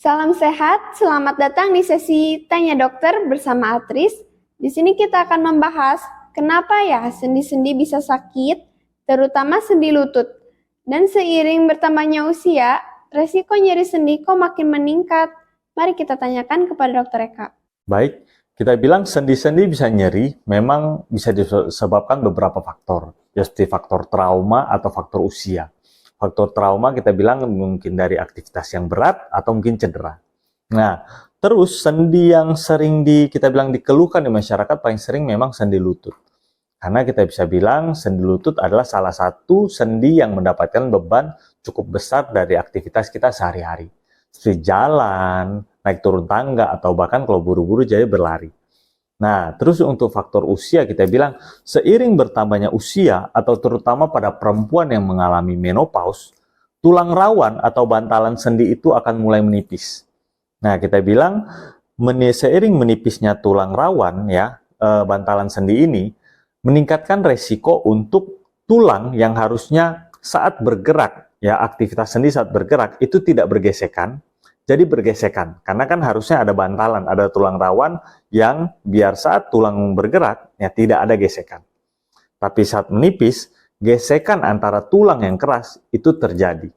Salam sehat, selamat datang di sesi Tanya Dokter bersama Atris. Di sini kita akan membahas kenapa ya sendi-sendi bisa sakit, terutama sendi lutut. Dan seiring bertambahnya usia, resiko nyeri sendi kok makin meningkat. Mari kita tanyakan kepada Dokter Eka. Baik, kita bilang sendi-sendi bisa nyeri, memang bisa disebabkan beberapa faktor, ya seperti faktor trauma atau faktor usia. Faktor trauma kita bilang mungkin dari aktivitas yang berat atau mungkin cedera. Nah, terus sendi yang sering kita bilang dikeluhkan di masyarakat paling sering memang sendi lutut. Karena kita bisa bilang sendi lutut adalah salah satu sendi yang mendapatkan beban cukup besar dari aktivitas kita sehari-hari. Seperti jalan, naik turun tangga, atau bahkan kalau buru-buru jadi berlari. Nah, terus untuk faktor usia kita bilang seiring bertambahnya usia atau terutama pada perempuan yang mengalami menopause, tulang rawan atau bantalan sendi itu akan mulai menipis. Nah, kita bilang seiring menipisnya tulang rawan ya, bantalan sendi ini meningkatkan resiko untuk tulang yang harusnya saat bergerak ya, aktivitas sendi saat bergerak itu tidak bergesekan. Jadi bergesekan, karena kan harusnya ada bantalan, ada tulang rawan yang biar saat tulang bergerak, ya tidak ada gesekan. Tapi saat menipis, gesekan antara tulang yang keras itu terjadi.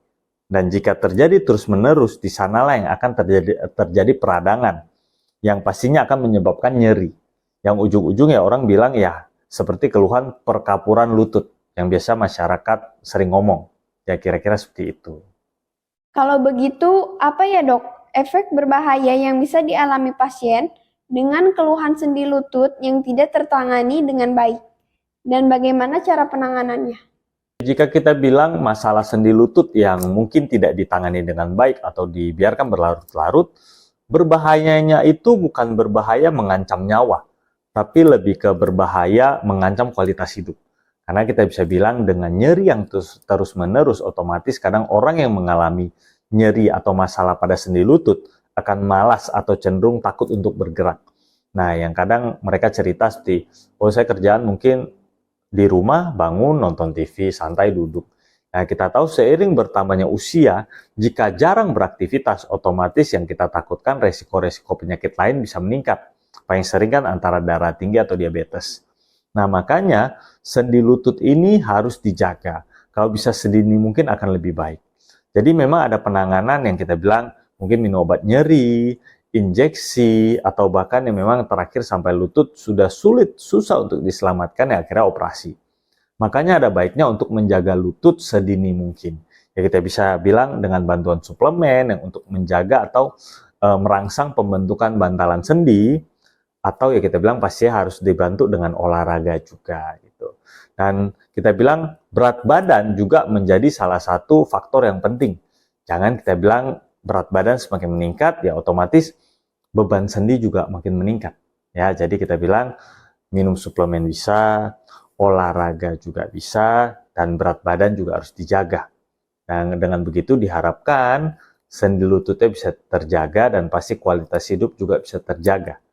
Dan jika terjadi terus-menerus, di sanalah yang akan terjadi peradangan, yang pastinya akan menyebabkan nyeri. Yang ujung-ujungnya orang bilang ya, seperti keluhan perkapuran lutut, yang biasa masyarakat sering ngomong. Ya kira-kira seperti itu. Kalau begitu, apa ya dok, efek berbahaya yang bisa dialami pasien dengan keluhan sendi lutut yang tidak tertangani dengan baik? Dan bagaimana cara penanganannya? Jika kita bilang masalah sendi lutut yang mungkin tidak ditangani dengan baik atau dibiarkan berlarut-larut, berbahayanya itu bukan berbahaya mengancam nyawa, tapi lebih ke berbahaya mengancam kualitas hidup. Karena kita bisa bilang dengan nyeri yang terus-menerus, otomatis kadang orang yang mengalami nyeri atau masalah pada sendi lutut akan malas atau cenderung takut untuk bergerak. Nah, yang kadang mereka cerita seperti, oh saya kerjaan mungkin di rumah, bangun, nonton TV, santai, duduk. Nah, kita tahu seiring bertambahnya usia, jika jarang beraktivitas, otomatis yang kita takutkan resiko-resiko penyakit lain bisa meningkat. Paling sering kan antara darah tinggi atau diabetes. Nah, makanya sendi lutut ini harus dijaga. Kalau bisa sedini mungkin akan lebih baik. Jadi memang ada penanganan yang kita bilang mungkin minum obat nyeri, injeksi, atau bahkan yang memang terakhir sampai lutut sudah susah untuk diselamatkan ya akhirnya operasi. Makanya ada baiknya untuk menjaga lutut sedini mungkin. Ya kita bisa bilang dengan bantuan suplemen yang untuk menjaga atau merangsang pembentukan bantalan sendi, atau ya kita bilang pasti harus dibantu dengan olahraga juga gitu. Dan kita bilang berat badan juga menjadi salah satu faktor yang penting. Jangan kita bilang berat badan semakin meningkat ya otomatis beban sendi juga makin meningkat. Ya, jadi kita bilang minum suplemen bisa, olahraga juga bisa, dan berat badan juga harus dijaga. Dan dengan begitu diharapkan sendi lututnya bisa terjaga dan pasti kualitas hidup juga bisa terjaga.